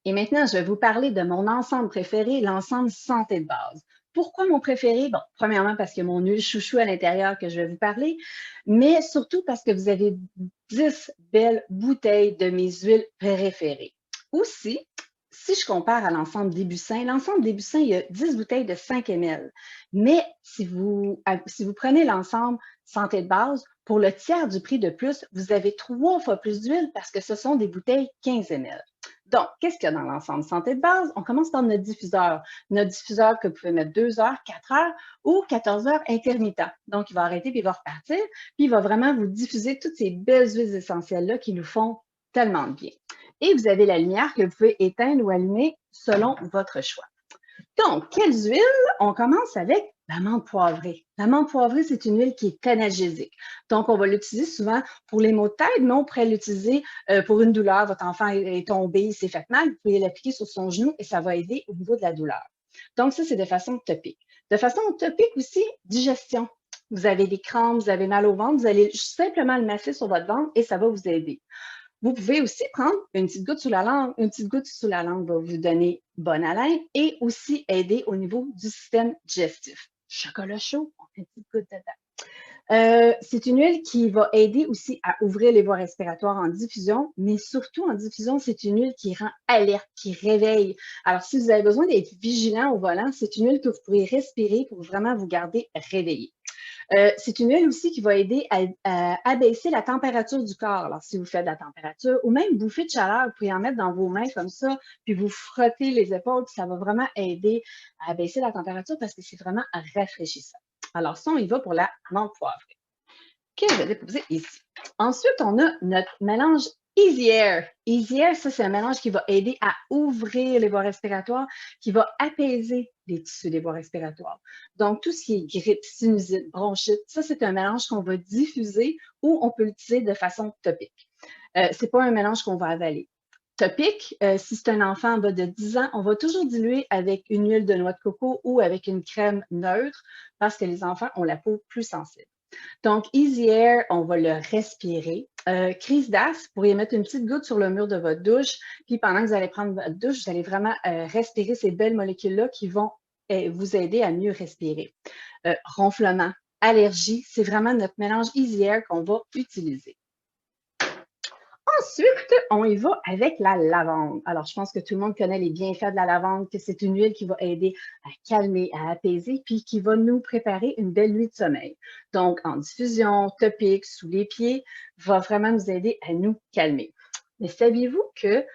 Et maintenant, je vais vous parler de mon ensemble préféré, l'ensemble santé de base. Pourquoi mon préféré? Bon, premièrement, parce que mon huile chouchou à l'intérieur que je vais vous parler, mais surtout parce que vous avez 10 belles bouteilles de mes huiles préférées. Aussi, si je compare à l'ensemble l'ensemble Debussy, il y a 10 bouteilles de 5 ml. Mais si vous prenez l'ensemble santé de base, pour le tiers du prix de plus, vous avez 3 fois plus d'huile parce que ce sont des bouteilles 15 ml. Donc, qu'est-ce qu'il y a dans l'ensemble santé de base? On commence par notre diffuseur. Notre diffuseur que vous pouvez mettre 2 heures, 4 heures ou 14 heures intermittent. Donc, il va arrêter puis il va repartir. Puis, il va vraiment vous diffuser toutes ces belles huiles essentielles-là qui nous font tellement de bien. Et vous avez la lumière que vous pouvez éteindre ou allumer selon votre choix. Donc, quelles huiles? On commence avec l'amande poivrée. L'amande poivrée, c'est une huile qui est analgésique. Donc, on va l'utiliser souvent pour les maux de tête, mais on pourrait l'utiliser pour une douleur. Votre enfant est tombé, il s'est fait mal. Vous pouvez l'appliquer sur son genou et ça va aider au niveau de la douleur. Donc, ça, c'est de façon topique. De façon topique aussi, digestion. Vous avez des crampes, vous avez mal au ventre, vous allez simplement le masser sur votre ventre et ça va vous aider. Vous pouvez aussi prendre une petite goutte sous la langue. Une petite goutte sous la langue va vous donner bonne haleine et aussi aider au niveau du système digestif. Chocolat chaud, on met une petite goutte dedans. C'est une huile qui va aider aussi à ouvrir les voies respiratoires en diffusion, mais surtout en diffusion, c'est une huile qui rend alerte, qui réveille. Alors, si vous avez besoin d'être vigilant au volant, c'est une huile que vous pourrez respirer pour vraiment vous garder réveillé. C'est une huile aussi qui va aider à abaisser la température du corps. Alors, si vous faites de la température ou même bouffée de chaleur, vous pouvez en mettre dans vos mains comme ça, puis vous frottez les épaules, puis ça va vraiment aider à abaisser la température parce que c'est vraiment rafraîchissant. Alors, ça, on y va pour la menthe poivrée que je vais déposer ici. Ensuite, on a notre mélange Easy Air. Easy Air, ça, c'est un mélange qui va aider à ouvrir les voies respiratoires, qui va apaiser les tissus des voies respiratoires. Donc, tout ce qui est grippe, sinusite, bronchite, ça, c'est un mélange qu'on va diffuser ou on peut l'utiliser de façon topique. Ce n'est pas un mélange qu'on va avaler. Topique, si c'est un enfant en bas de 10 ans, on va toujours diluer avec une huile de noix de coco ou avec une crème neutre parce que les enfants ont la peau plus sensible. Donc, Easy Air, on va le respirer. Crise d'asthme, vous pourriez mettre une petite goutte sur le mur de votre douche. Puis pendant que vous allez prendre votre douche, vous allez vraiment respirer ces belles molécules-là qui vont vous aider à mieux respirer. Ronflement, allergie, c'est vraiment notre mélange Easy Air qu'on va utiliser. Ensuite, on y va avec la lavande. Alors, je pense que tout le monde connaît les bienfaits de la lavande, que c'est une huile qui va aider à calmer, à apaiser, puis qui va nous préparer une belle nuit de sommeil. Donc, en diffusion, topique, sous les pieds, va vraiment nous aider à nous calmer. Mais saviez-vous que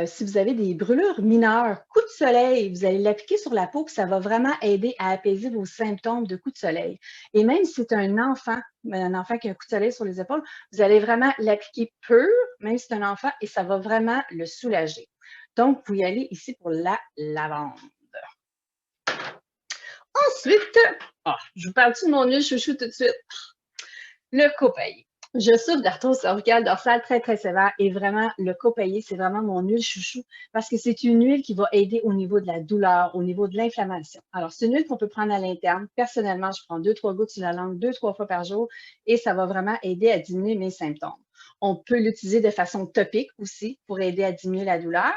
si vous avez des brûlures mineures, coup de soleil, vous allez l'appliquer sur la peau, puis ça va vraiment aider à apaiser vos symptômes de coup de soleil. Et même si c'est un enfant qui a un coup de soleil sur les épaules, vous allez vraiment l'appliquer pur, même si c'est un enfant, et ça va vraiment le soulager. Donc, vous y allez ici pour la lavande. Ensuite, je vous parle de mon huile chouchou tout de suite. Le copaillé. Je souffre d'arthrose cervicale dorsale très, très sévère et vraiment, le copaillé, c'est vraiment mon huile chouchou parce que c'est une huile qui va aider au niveau de la douleur, au niveau de l'inflammation. Alors, c'est une huile qu'on peut prendre à l'interne. Personnellement, je prends 2-3 gouttes sur la langue 2-3 fois par jour et ça va vraiment aider à diminuer mes symptômes. On peut l'utiliser de façon topique aussi pour aider à diminuer la douleur.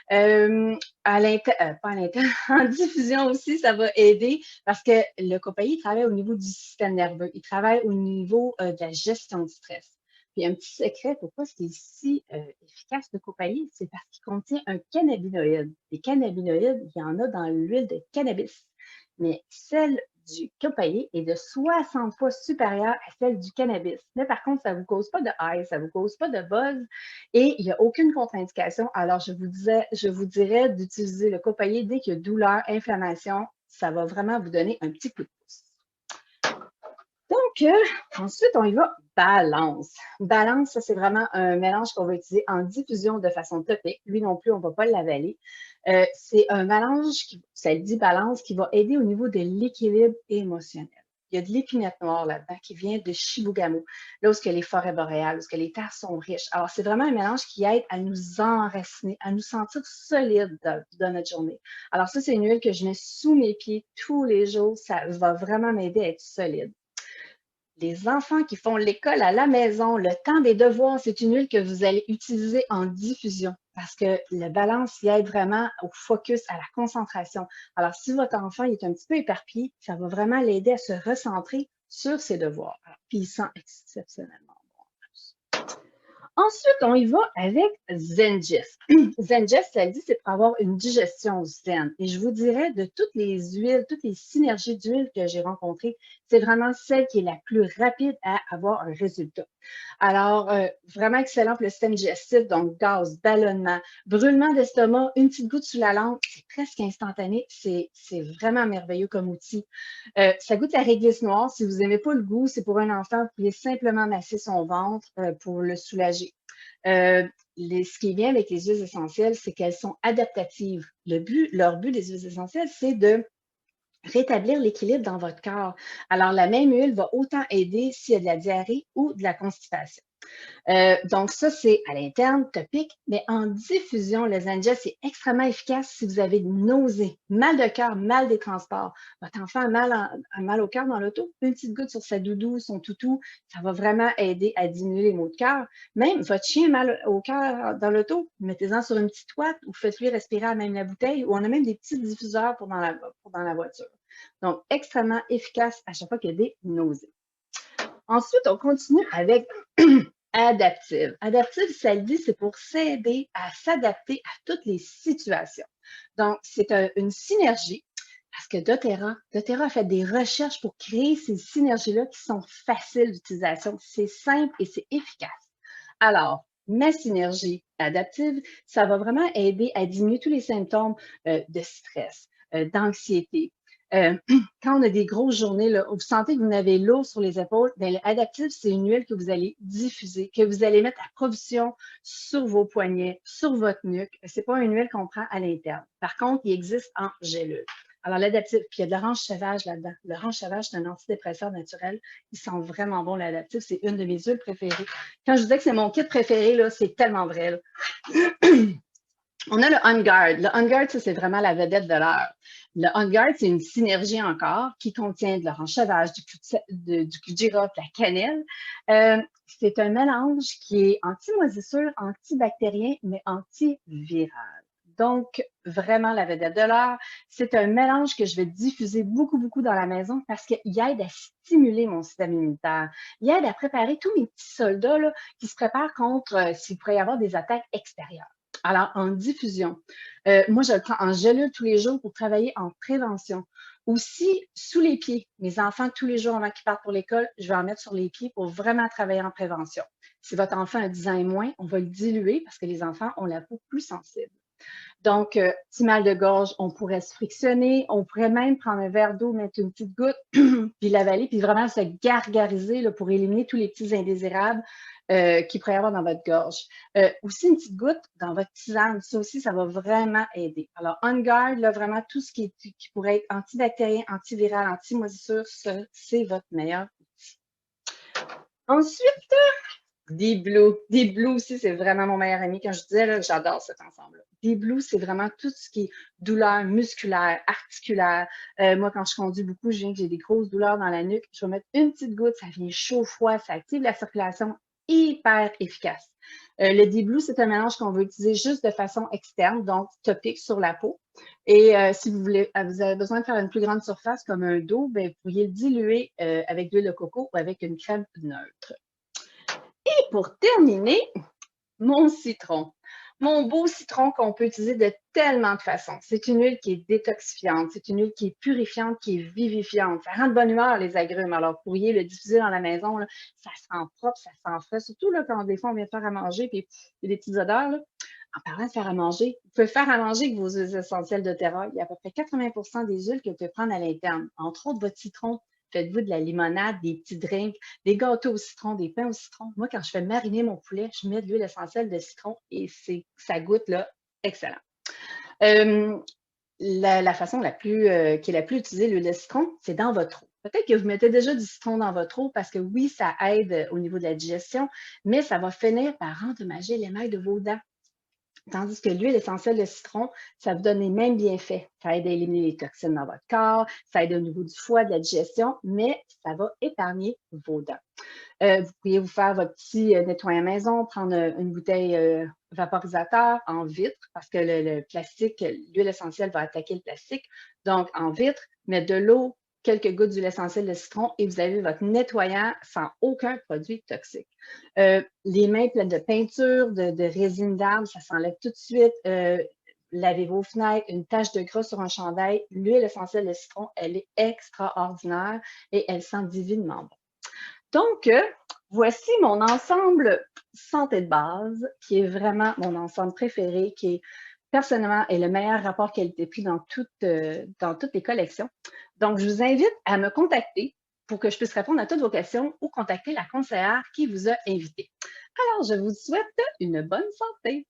Pas à l'interne, en diffusion aussi, ça va aider parce que le copaillé travaille au niveau du système nerveux. Il travaille au niveau de la gestion du stress. Puis un petit secret, pourquoi c'est si efficace le copaillé? C'est parce qu'il contient un cannabinoïde. Les cannabinoïdes, il y en a dans l'huile de cannabis. Mais celle du copaillé est de 60 fois supérieure à celle du cannabis. Mais par contre, ça ne vous cause pas de high, ça ne vous cause pas de buzz et il n'y a aucune contre-indication. Alors, je vous dirais d'utiliser le copaillé dès qu'il y a douleur, inflammation. Ça va vraiment vous donner un petit coup de pouce. Donc, ensuite, on y va balance. Balance, ça, c'est vraiment un mélange qu'on va utiliser en diffusion de façon topique. Lui non plus, on ne va pas l'avaler. C'est un mélange, ça dit balance, qui va aider au niveau de l'équilibre émotionnel. Il y a de l'épinette noire là-dedans qui vient de Chibougamau, là où il y a les forêts boréales, où les terres sont riches. Alors, c'est vraiment un mélange qui aide à nous enraciner, à nous sentir solides dans notre journée. Alors, ça, c'est une huile que je mets sous mes pieds tous les jours. Ça va vraiment m'aider à être solide. Les enfants qui font l'école à la maison, le temps des devoirs, c'est une huile que vous allez utiliser en diffusion. parce que le balance, il aide vraiment au focus, à la concentration. Alors, si votre enfant est un petit peu éparpillé, ça va vraiment l'aider à se recentrer sur ses devoirs. Alors, puis il sent exceptionnellement bon en plus. Ensuite, on y va avec Zengest. Zengest, ça dit, c'est pour avoir une digestion zen. Et je vous dirais, de toutes les huiles, toutes les synergies d'huile que j'ai rencontrées, c'est vraiment celle qui est la plus rapide à avoir un résultat. Alors, vraiment excellent pour le système digestif, donc gaz, ballonnement, brûlement d'estomac, une petite goutte sous la langue, c'est presque instantané. C'est vraiment merveilleux comme outil. Ça goûte la réglisse noire. Si vous n'aimez pas le goût, c'est pour un enfant, vous pouvez simplement masser son ventre pour le soulager. Ce qui est bien avec les huiles essentielles, c'est qu'elles sont adaptatives. Leur but des huiles essentielles, c'est de rétablir l'équilibre dans votre corps. Alors, la même huile va autant aider s'il y a de la diarrhée ou de la constipation. Donc, ça, c'est à l'interne, topique, mais en diffusion, le Zengest, c'est extrêmement efficace si vous avez une nausée, mal de cœur, mal des transports. Votre enfant a mal au cœur dans l'auto, une petite goutte sur sa doudou, son toutou, ça va vraiment aider à diminuer les maux de cœur. Même votre chien a mal au cœur dans l'auto, mettez-en sur une petite ouate ou faites-lui respirer à même la bouteille, ou on a même des petits diffuseurs pour dans la voiture. Donc, extrêmement efficace à chaque fois qu'il y a des nausées. Ensuite, on continue avec adaptive. Adaptive, ça le dit, c'est pour s'aider à s'adapter à toutes les situations. Donc, c'est une synergie parce que doTERRA a fait des recherches pour créer ces synergies-là qui sont faciles d'utilisation. C'est simple et c'est efficace. Alors, ma synergie adaptive, ça va vraiment aider à diminuer tous les symptômes de stress, d'anxiété, quand on a des grosses journées, là, vous sentez que vous avez l'eau sur les épaules, bien, l'adaptive, c'est une huile que vous allez diffuser, que vous allez mettre à profusion sur vos poignets, sur votre nuque. Ce n'est pas une huile qu'on prend à l'interne. Par contre, il existe en gélule. Alors, l'adaptive, puis il y a de l'orange sauvage là-dedans. L'orange sauvage, c'est un antidépresseur naturel. Il sent vraiment bon, l'adaptive. C'est une de mes huiles préférées. Quand je disais que c'est mon kit préféré, là, c'est tellement vrai. Là. On a le On Guard. Le On Guard, ça, c'est vraiment la vedette de l'heure. Le On Guard, c'est une synergie encore qui contient de l'orange sauvage, du clou de girofle, de la cannelle. C'est un mélange qui est anti-moisissure, antibactérien, mais antiviral. Donc, vraiment la vedette de l'heure. C'est un mélange que je vais diffuser beaucoup, beaucoup dans la maison parce qu'il aide à stimuler mon système immunitaire. Il aide à préparer tous mes petits soldats là, qui se préparent contre s'il pourrait y avoir des attaques extérieures. Alors, en diffusion, moi, je le prends en gélule tous les jours pour travailler en prévention. Aussi, sous les pieds. Mes enfants, tous les jours avant qu'ils partent pour l'école, je vais en mettre sur les pieds pour vraiment travailler en prévention. Si votre enfant a 10 ans et moins, on va le diluer parce que les enfants ont la peau plus sensible. Donc, petit mal de gorge, on pourrait se frictionner, on pourrait même prendre un verre d'eau, mettre une petite goutte, puis l'avaler, puis vraiment se gargariser là, pour éliminer tous les petits indésirables qu'il pourrait y avoir dans votre gorge. Aussi, une petite goutte dans votre tisane, ça aussi, ça va vraiment aider. Alors, On Guard, là, vraiment, tout ce qui pourrait être antibactérien, antiviral, anti-moisissure, ça, c'est votre meilleur outil. Ensuite, des Blue. Des Blue aussi, c'est vraiment mon meilleur ami. Quand je disais, là, j'adore cet ensemble-là. Des Blue, c'est vraiment tout ce qui est douleur musculaire, articulaire. Moi, quand je conduis beaucoup, je viens que j'ai des grosses douleurs dans la nuque. Je vais mettre une petite goutte, ça vient chaud-froid, ça active la circulation, hyper efficace. Le D-Blue, c'est un mélange qu'on veut utiliser juste de façon externe, donc topique sur la peau. Et si vous avez besoin de faire une plus grande surface comme un dos, ben, vous pourriez le diluer avec de l'huile de coco ou avec une crème neutre. Et pour terminer, mon citron. Mon beau citron qu'on peut utiliser de tellement de façons. C'est une huile qui est détoxifiante, c'est une huile qui est purifiante, qui est vivifiante. Ça rend de bonne humeur les agrumes. Alors, vous pourriez le diffuser dans la maison, là, ça sent propre, ça sent frais. Surtout là, quand des fois on vient faire à manger, puis il y a des petites odeurs. Là. En parlant de faire à manger, vous pouvez faire à manger avec vos huiles essentielles de terra. Il y a à peu près 80% des huiles que vous pouvez prendre à l'interne. Entre autres, votre citron. Faites-vous de la limonade, des petits drinks, des gâteaux au citron, des pains au citron. Moi, quand je fais mariner mon poulet, je mets de l'huile essentielle de citron et ça goûte là, excellent. La façon qui est la plus utilisée, l'huile de citron, c'est dans votre eau. Peut-être que vous mettez déjà du citron dans votre eau parce que oui, ça aide au niveau de la digestion, mais ça va finir par endommager l'émail de vos dents. Tandis que l'huile essentielle de citron, ça vous donne les mêmes bienfaits. Ça aide à éliminer les toxines dans votre corps, ça aide au niveau du foie, de la digestion, mais ça va épargner vos dents. Vous pourriez vous faire votre petit nettoyant maison, prendre une bouteille vaporisateur en vitre, parce que le plastique, l'huile essentielle va attaquer le plastique. Donc, en vitre, mettre de l'eau, quelques gouttes d'huile essentielle de citron et vous avez votre nettoyant sans aucun produit toxique. Les mains pleines de peinture, de résine d'arbre, ça s'enlève tout de suite. Lavez vos fenêtres, une tache de gras sur un chandail, l'huile essentielle de citron, elle est extraordinaire et elle sent divinement bon. Donc, voici mon ensemble santé de base, qui est vraiment mon ensemble préféré, qui est personnellement est le meilleur rapport qualité-prix dans toutes les collections. Donc, je vous invite à me contacter pour que je puisse répondre à toutes vos questions ou contacter la conseillère qui vous a invité. Alors, je vous souhaite une bonne santé.